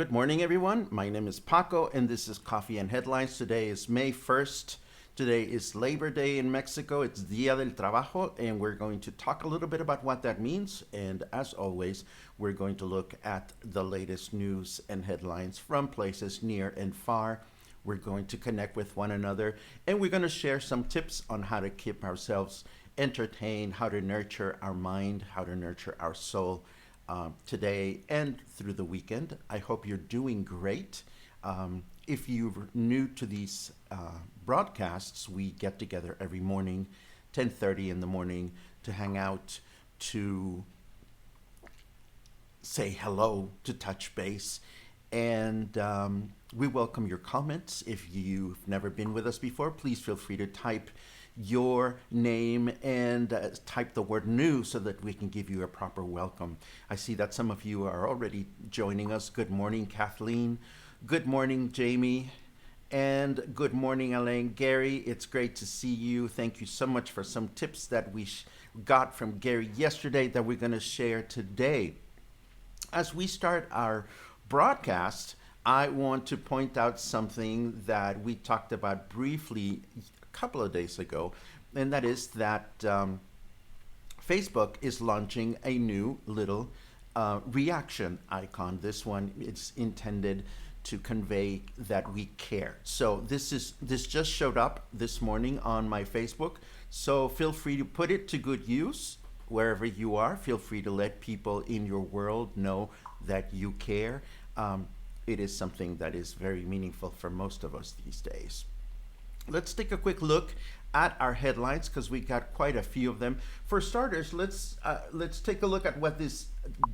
Good morning, everyone. My name is Paco, and this is Coffee and Headlines. Today is May 1st. Today is Labor Day in Mexico. It's Día del Trabajo, and we're going to talk a little bit about what that means. And as always, we're going to look at the latest news and headlines from places near and far. We're going to connect with one another, and we're going to share some tips on how to keep ourselves entertained, how to nurture our mind, how to nurture our soul today and through the weekend. I hope you're doing great. If you're new to these broadcasts, we get together every morning, 10:30 in the morning, to hang out, to say hello, to touch base, and we welcome your comments. If you've never been with us before, please feel free to type your name and type the word new so that we can give you a proper welcome. I see that some of you are already joining us. Good morning, Kathleen. Good morning, Jamie. And good morning, Elaine. Gary, it's great to see you. Thank you so much for some tips that we got from Gary yesterday that we're going to share today. As we start our broadcast, I want to point out something that we talked about briefly couple of days ago, and that is that Facebook is launching a new little reaction icon. This one is intended to convey that we care. So this just showed up this morning on my Facebook. So feel free to put it to good use wherever you are. Feel free to let people in your world know that you care. It is something that is very meaningful for most of us these days. Let's take a quick look at our headlines because we got quite a few of them. For starters, let's take a look at what this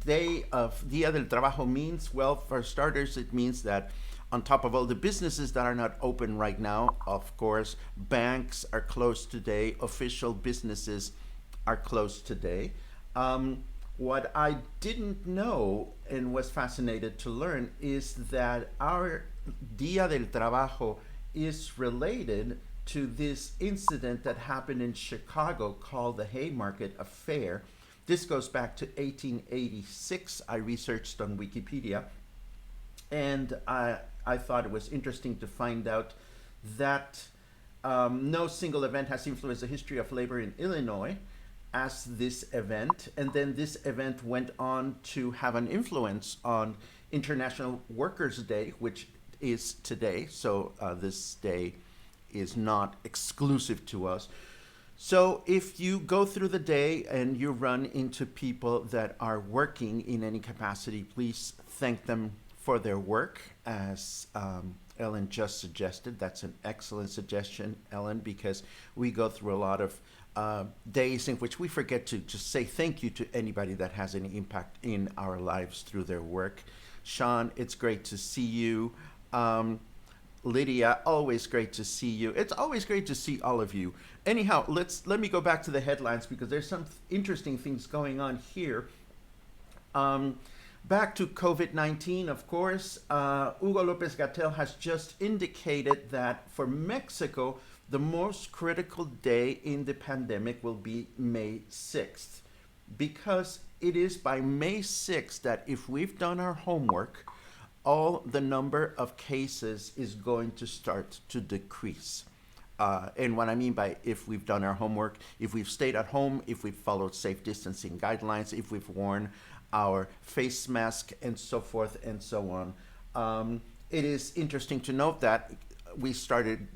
day of Día del Trabajo means. Well, for starters, it means that on top of all the businesses that are not open right now, of course, banks are closed today, official businesses are closed today. What I didn't know and was fascinated to learn is that our Día del Trabajo is related to this incident that happened in Chicago called the Haymarket Affair. This goes back to 1886. I researched on Wikipedia, and I thought it was interesting to find out that no single event has influenced the history of labor in Illinois as this event. And then this event went on to have an influence on International Workers' Day, which is today. So this day is not exclusive to us. So if you go through the day and you run into people that are working in any capacity, please thank them for their work, as Ellen just suggested. That's an excellent suggestion, Ellen, because we go through a lot of days in which we forget to just say thank you to anybody that has any impact in our lives through their work. Sean, it's great to see you. Lydia, always great to see you. It's always great to see all of you. Anyhow, let me go back to the headlines because there's some interesting things going on here. Back to COVID-19, of course. Hugo Lopez Gatell has just indicated that for Mexico, the most critical day in the pandemic will be May 6th, because it is by May 6th that if we've done our homework, all the number of cases is going to start to decrease. And what I mean by if we've done our homework, if we've stayed at home, if we've followed safe distancing guidelines, if we've worn our face mask and so forth and so on. It is interesting to note that we started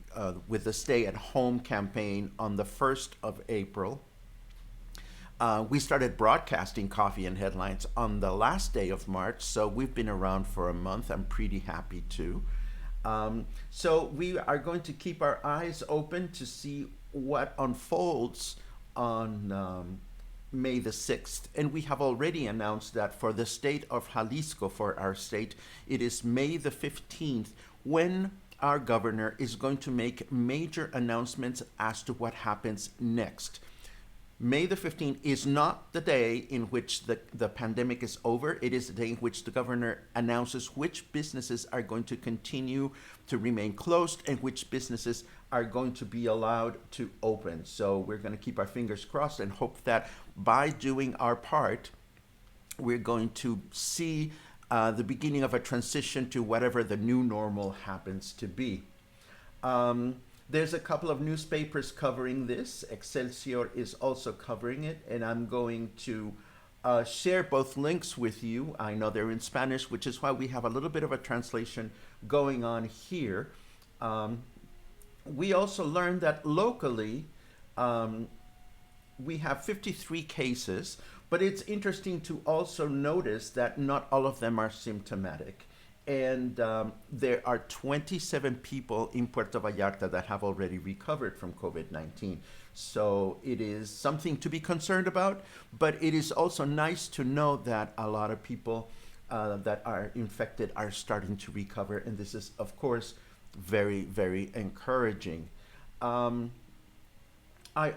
with the stay at home campaign on the 1st of April. We started broadcasting Coffee and Headlines on the last day of March, so we've been around for a month. I'm pretty happy too. So we are going to keep our eyes open to see what unfolds on May the 6th. And we have already announced that for the state of Jalisco, for our state, it is May the 15th when our governor is going to make major announcements as to what happens next. May the 15th is not the day in which the pandemic is over. It is the day in which the governor announces which businesses are going to continue to remain closed and which businesses are going to be allowed to open. So we're going to keep our fingers crossed and hope that by doing our part, we're going to see the beginning of a transition to whatever the new normal happens to be. There's a couple of newspapers covering this. Excelsior is also covering it, and I'm going to share both links with you. I know they're in Spanish, which is why we have a little bit of a translation going on here. We also learned that locally, we have 53 cases, but it's interesting to also notice that not all of them are symptomatic. And there are 27 people in Puerto Vallarta that have already recovered from COVID-19. So it is something to be concerned about, but it is also nice to know that a lot of people that are infected are starting to recover. And this is, of course, very, very encouraging. I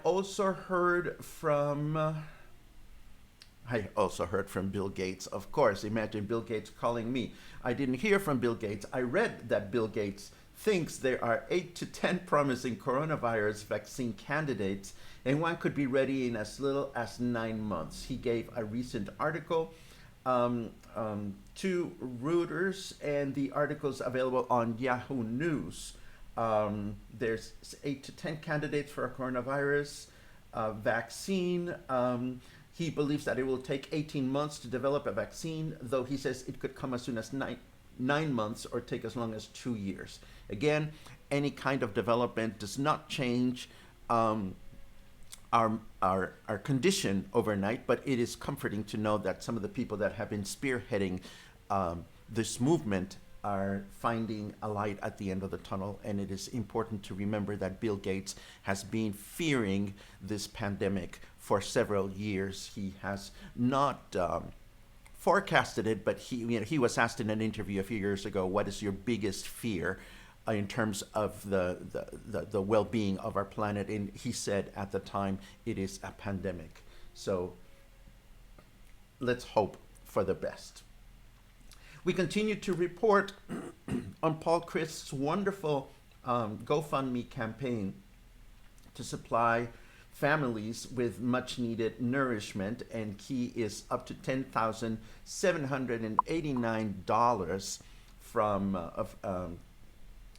also heard from Bill Gates, of course. Imagine Bill Gates calling me. I didn't hear from Bill Gates. I read that Bill Gates thinks there are 8 to 10 promising coronavirus vaccine candidates, and one could be ready in as little as 9 months. He gave a recent article to Reuters, and the article's available on Yahoo News. There's 8 to 10 candidates for a coronavirus vaccine. He believes that it will take 18 months to develop a vaccine, though he says it could come as soon as nine months or take as long as 2 years. Again, any kind of development does not change our condition overnight, but it is comforting to know that some of the people that have been spearheading this movement are finding a light at the end of the tunnel. And it is important to remember that Bill Gates has been fearing this pandemic for several years. He has not forecasted it, but he was asked in an interview a few years ago, what is your biggest fear in terms of the well-being of our planet? And he said at the time, it is a pandemic. So let's hope for the best. We continue to report on Paul Crist's wonderful GoFundMe campaign to supply families with much needed nourishment, and he is up to $10,789 from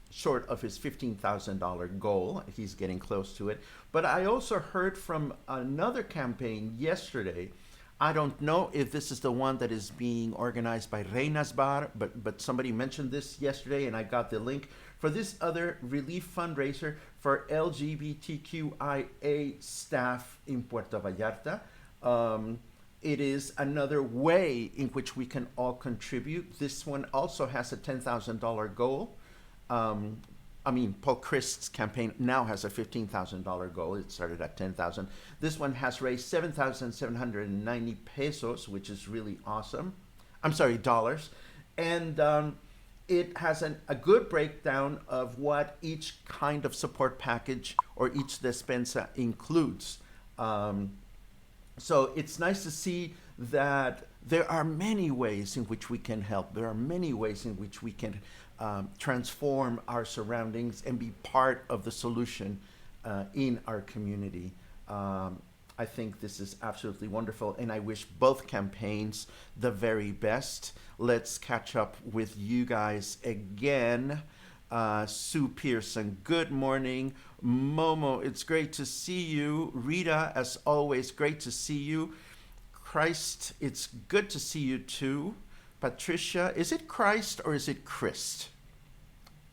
short of his $15,000 goal. He's getting close to it. But I also heard from another campaign yesterday. I don't know if this is the one that is being organized by Reinas Bar, but somebody mentioned this yesterday, and I got the link for this other relief fundraiser for LGBTQIA staff in Puerto Vallarta. It is another way in which we can all contribute. This one also has a $10,000 goal. Paul Crist's campaign now has a $15,000 goal. It started at $10,000. This one has raised 7,790 pesos, which is really awesome. I'm sorry, dollars. And it has a good breakdown of what each kind of support package or each despensa includes. So it's nice to see that there are many ways in which we can help. There are many ways in which we can transform our surroundings and be part of the solution in our community. I think this is absolutely wonderful, and I wish both campaigns the very best. Let's catch up with you guys again. Sue Pearson, good morning. Momo, it's great to see you. Rita, as always, great to see you. Christ, it's good to see you too. Patricia, is it Christ or is it Crist?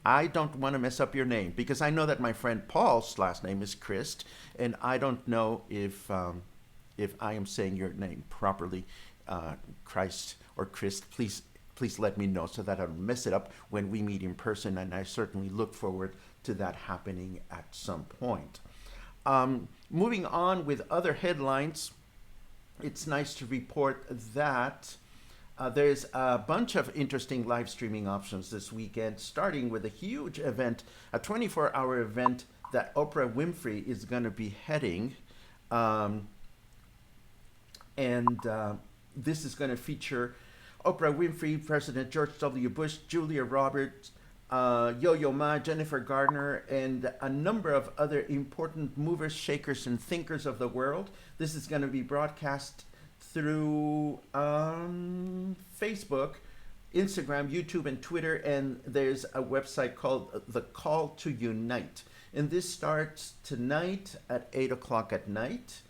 I don't want to mess up your name because I know that my friend Paul's last name is Crist, and I don't know if I am saying your name properly, Christ or Crist. Please let me know so that I don't mess it up when we meet in person, and I certainly look forward to that happening at some point. Moving on with other headlines, it's nice to report that there's a bunch of interesting live streaming options this weekend, starting with a huge event, a 24-hour event that Oprah Winfrey is going to be heading. This is going to feature Oprah Winfrey, President George W. Bush, Julia Roberts, Yo-Yo Ma, Jennifer Garner, and a number of other important movers, shakers, and thinkers of the world. This is going to be broadcast through Facebook Instagram, YouTube, and Twitter. And there's a website called The Call to Unite. And this starts tonight at 8 o'clock at night.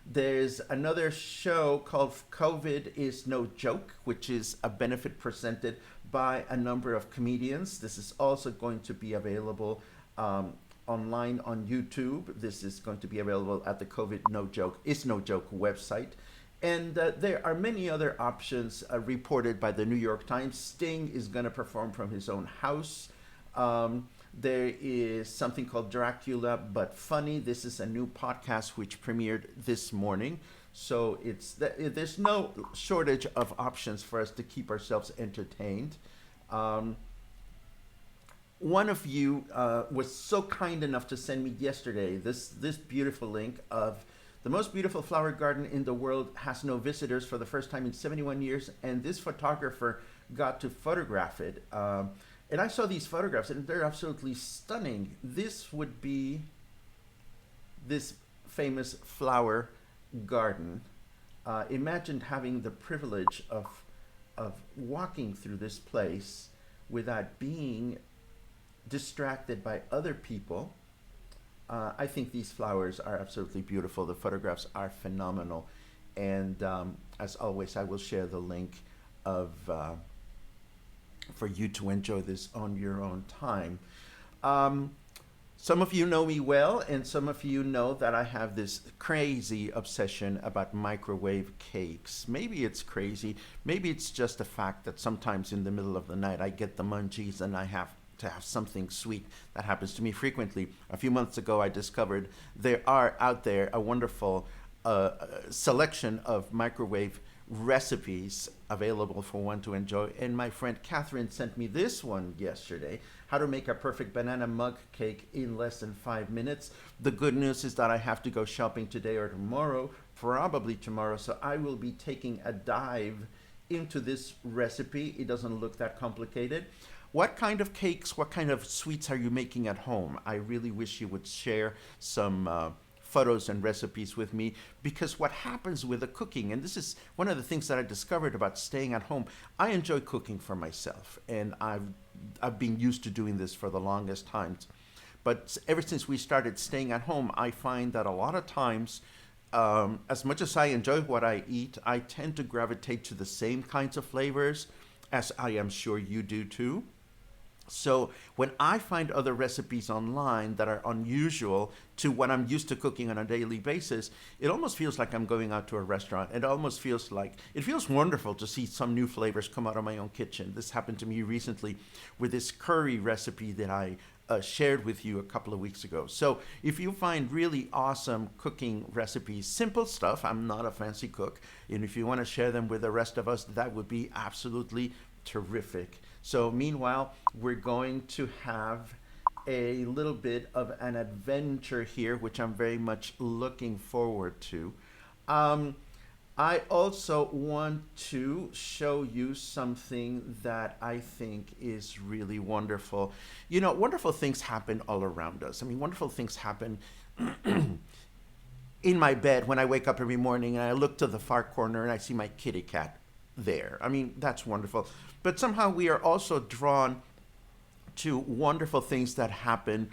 There's another show called COVID is No Joke, which is a benefit presented by a number of comedians. This is also going to be available online on YouTube. This is going to be available at the COVID No Joke is No Joke website. And there are many other options reported by the New York Times. Sting is going to perform from his own house. There is something called Dracula But Funny. This is a new podcast which premiered this morning. So there's no shortage of options for us to keep ourselves entertained. One of you was so kind enough to send me yesterday this beautiful link of the most beautiful flower garden in the world has no visitors for the first time in 71 years. And this photographer got to photograph it. And I saw these photographs and they're absolutely stunning. This would be this famous flower garden. Imagine having the privilege of walking through this place without being distracted by other people. I think these flowers are absolutely beautiful. The photographs are phenomenal. And as always, I will share the link of for you to enjoy this on your own time. Some of you know me well, and some of you know that I have this crazy obsession about microwave cakes. Maybe it's crazy. Maybe it's just the fact that sometimes in the middle of the night I get the munchies and I have to have something sweet. That happens to me frequently. A few months ago, I discovered there are out there a wonderful selection of microwave recipes available for one to enjoy. And my friend Catherine sent me this one yesterday, how to make a perfect banana mug cake in less than 5 minutes. The good news is that I have to go shopping today or tomorrow, probably tomorrow, so I will be taking a dive into this recipe. It doesn't look that complicated. What kind of cakes, what kind of sweets are you making at home? I really wish you would share some photos and recipes with me, because what happens with the cooking, and this is one of the things that I discovered about staying at home, I enjoy cooking for myself, and I've been used to doing this for the longest times. But ever since we started staying at home, I find that a lot of times, as much as I enjoy what I eat, I tend to gravitate to the same kinds of flavors, as I am sure you do too. So when I find other recipes online that are unusual to what I'm used to cooking on a daily basis, it almost feels like I'm going out to a restaurant. It almost feels wonderful to see some new flavors come out of my own kitchen. This happened to me recently with this curry recipe that I shared with you a couple of weeks ago. So if you find really awesome cooking recipes, simple stuff, I'm not a fancy cook, and if you want to share them with the rest of us, that would be absolutely terrific. So meanwhile, we're going to have a little bit of an adventure here, which I'm very much looking forward to. I also want to show you something that I think is really wonderful. You know, wonderful things happen all around us. I mean, wonderful things happen in my bed when I wake up every morning and I look to the far corner and I see my kitty cat there. I mean, that's wonderful. But somehow we are also drawn to wonderful things that happen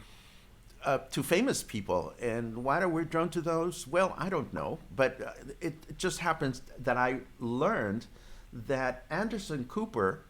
to famous people. And why are we drawn to those? Well, I don't know. But it just happens that I learned that Anderson Cooper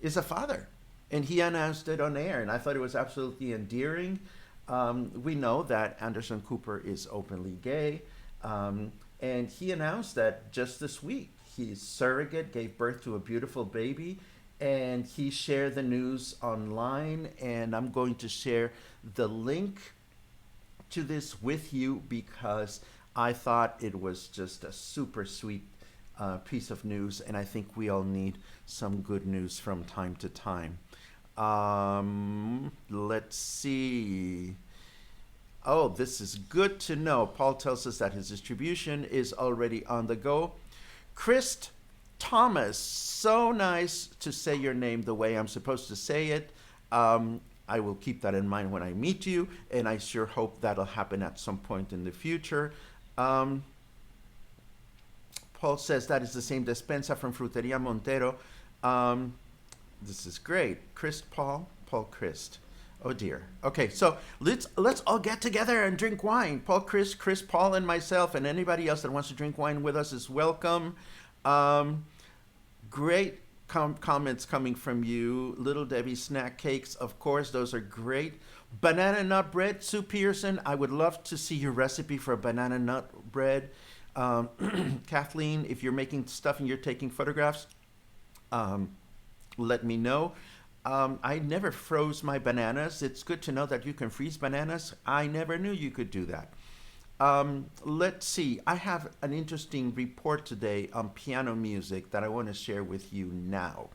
is a father. And he announced it on air. And I thought it was absolutely endearing. We know that Anderson Cooper is openly gay. And he announced that just this week. His surrogate gave birth to a beautiful baby, and he shared the news online, and I'm going to share the link to this with you because I thought it was just a super sweet piece of news, and I think we all need some good news from time to time. Let's see. Oh, this is good to know. Paul tells us that his distribution is already on the go. Crist Thomas, so nice to say your name the way I'm supposed to say it. I will keep that in mind when I meet you, and I sure hope that'll happen at some point in the future. Paul says that is the same despensa from Fruteria Montero. Um, this is great. Crist, Paul Crist. Oh dear. Okay, so let's all get together and drink wine. Paul Chris, Paul, and myself, and anybody else that wants to drink wine with us is welcome. Um, Great comments coming from you. Little Debbie snack cakes, of course, those are great. Banana nut bread, Sue Pearson. I would love to see your recipe for banana nut bread. Um, Kathleen, if you're making stuff and you're taking photographs, um, let me know. I never froze my bananas. It's good to know that you can freeze bananas. I never knew you could do that. Let's see. I have an interesting report today on piano music that I want to share with you now.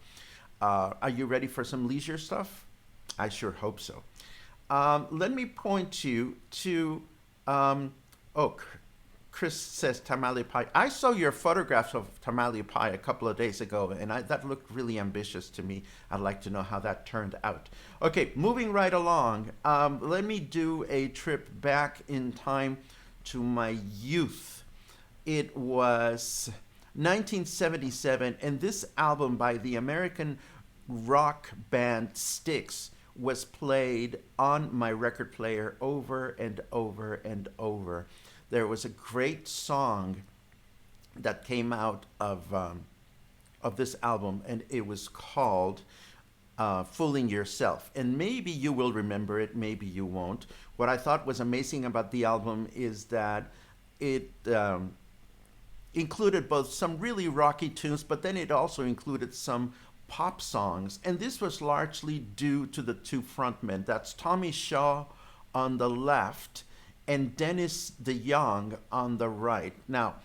Are you ready for some leisure stuff? I sure hope so. Let me point you to, oh, Chris says tamale pie. I saw your photographs of tamale pie a couple of days ago, and that looked really ambitious to me. I'd like to know how that turned out. Okay, moving right along. Let me do a trip back in time to my youth. It was 1977, and this album by the American rock band Styx was played on my record player over and over and over. There was a great song that came out of this album, and it was called Fooling Yourself. And maybe you will remember it, maybe you won't. What I thought was amazing about the album is that it included both some really rocky tunes, but then it also included some pop songs. And this was largely due to the two frontmen. That's Tommy Shaw on the left and Dennis DeYoung on the right. Now,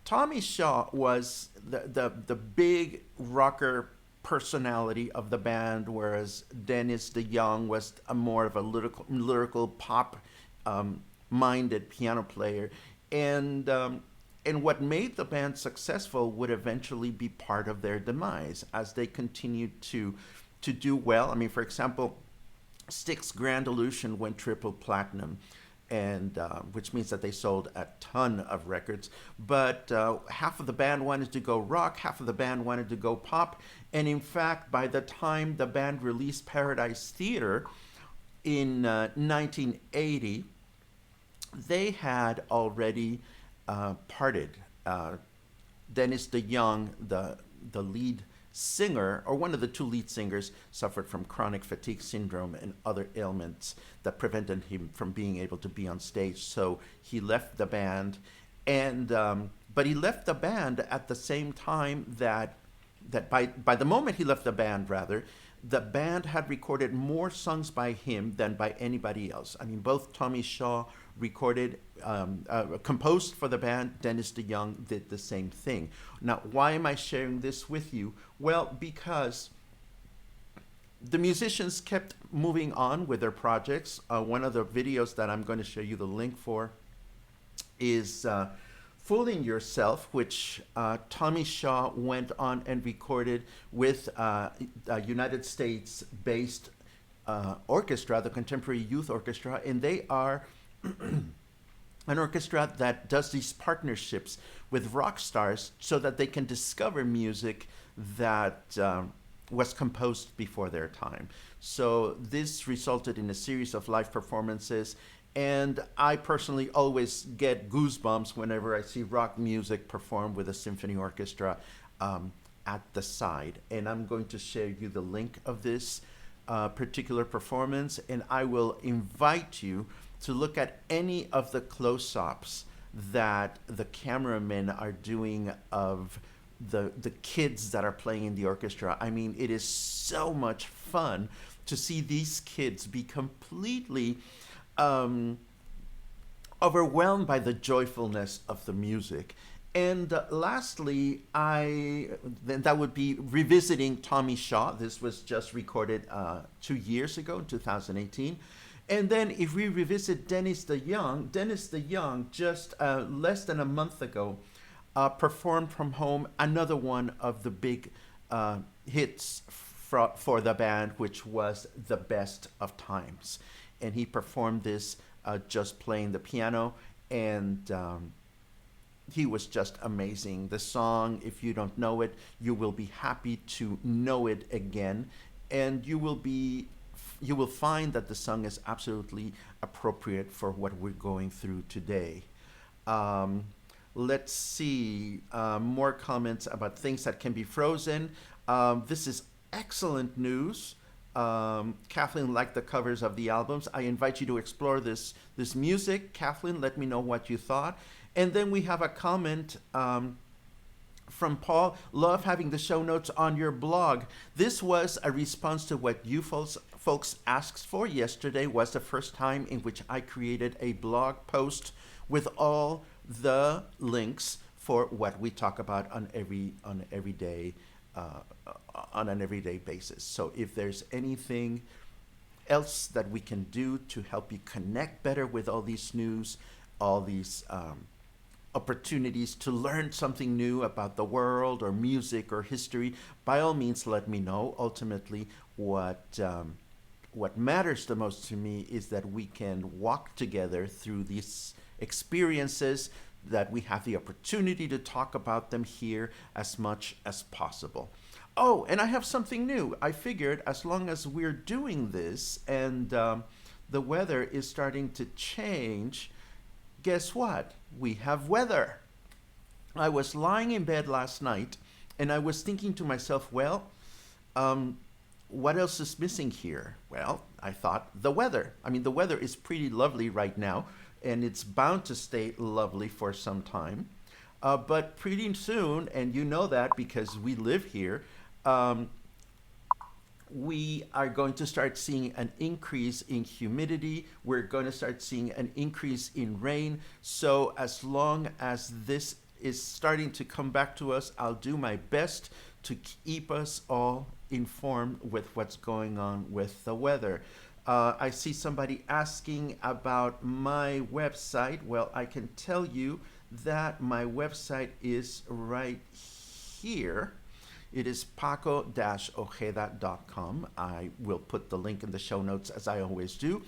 Tommy Shaw was the big rocker personality of the band, whereas Dennis DeYoung was a more of a lyrical pop minded piano player. And what made the band successful would eventually be part of their demise as they continued to do well. I mean, for example, Styx Grand Illusion went triple platinum, and which means that they sold a ton of records. But half of the band wanted to go rock, half of the band wanted to go pop. And in fact, by the time the band released Paradise Theater in 1980, they had already parted. Dennis DeYoung, the lead singer, or one of the two lead singers, suffered from chronic fatigue syndrome and other ailments that prevented him from being able to be on stage. So he left the band, and but he left the band at the same time that by the moment he left the band, rather, the band had recorded more songs by him than by anybody else. I mean, both Tommy Shaw recorded, composed for the band. Dennis DeYoung did the same thing. Now, why am I sharing this with you? Well, because the musicians kept moving on with their projects. One of the videos that I'm going to show you the link for is Fooling Yourself, which Tommy Shaw went on and recorded with a United States-based orchestra, the Contemporary Youth Orchestra, and they are an orchestra that does these partnerships with rock stars so that they can discover music that was composed before their time. So this resulted in a series of live performances, and I personally always get goosebumps whenever I see rock music performed with a symphony orchestra at the side. And I'm going to share you the link of this particular performance, and I will invite you to look at any of the close-ups that the cameramen are doing of the kids that are playing in the orchestra. I mean, it is so much fun to see these kids be completely overwhelmed by the joyfulness of the music. And lastly, then that would be revisiting Tommy Shaw. This was just recorded 2 years ago, in 2018. And then if we revisit Dennis DeYoung just less than a month ago performed from home another one of the big hits for the band, which was The Best of Times. And he performed this just playing the piano, and he was just amazing. The song, if you don't know it, you will be happy to know it again, and you will find that the song is absolutely appropriate for what we're going through today. Um, let's see more comments about things that can be frozen. This is excellent news. Kathleen liked the covers of the albums. I invite you to explore this music. Kathleen, let me know what you thought. And then we have a comment from Paul. Love having the show notes on your blog. This was a response to what you folks asked for yesterday. Was the first time in which I created a blog post with all the links for what we talk about on an everyday basis. So if there's anything else that we can do to help you connect better with all these news, all these opportunities to learn something new about the world or music or history, by all means, let me know. Ultimately, what matters the most to me is that we can walk together through these experiences, that we have the opportunity to talk about them here as much as possible. Oh, and I have something new. I figured as long as we're doing this and the weather is starting to change, guess what? We have weather. I was lying in bed last night and I was thinking to myself, well, what else is missing here? Well, I thought the weather. I mean, the weather is pretty lovely right now and it's bound to stay lovely for some time. But pretty soon, and you know that because we live here, we are going to start seeing an increase in humidity. We're going to start seeing an increase in rain. So as long as this is starting to come back to us, I'll do my best to keep us all informed with what's going on with the weather. I see somebody asking about my website. Well, I can tell you that my website is right here. It is paco-ojeda.com. I will put the link in the show notes as I always do.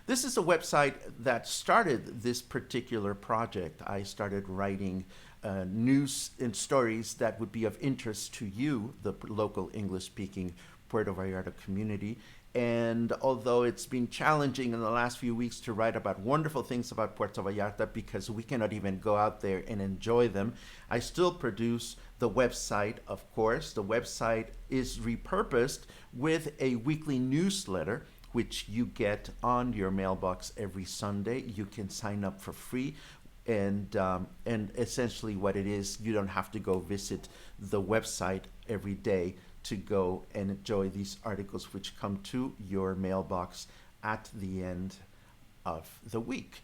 This is a website that started this particular project. I started writing news and stories that would be of interest to you, the local English-speaking Puerto Vallarta community. And although it's been challenging in the last few weeks to write about wonderful things about Puerto Vallarta because we cannot even go out there and enjoy them, I still produce the website, of course. The website is repurposed with a weekly newsletter, which you get on your mailbox every Sunday. You can sign up for free. And essentially what it is, you don't have to go visit the website every day to go and enjoy these articles which come to your mailbox at the end of the week.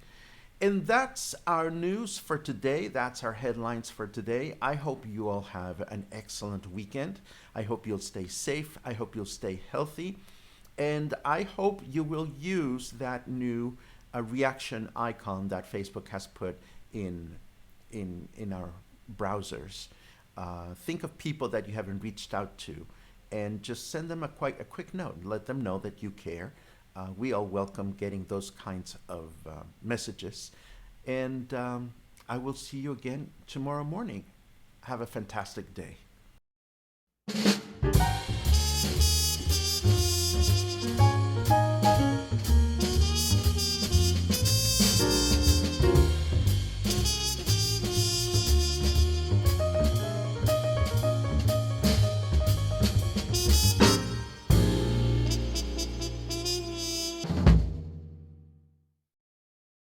And that's our news for today. That's our headlines for today. I hope you all have an excellent weekend. I hope you'll stay safe. I hope you'll stay healthy. And I hope you will use that new reaction icon that Facebook has put in our browsers. Think of people that you haven't reached out to and just send them a quick note. Let them know that you care. We all welcome getting those kinds of messages. And I will see you again tomorrow morning. Have a fantastic day.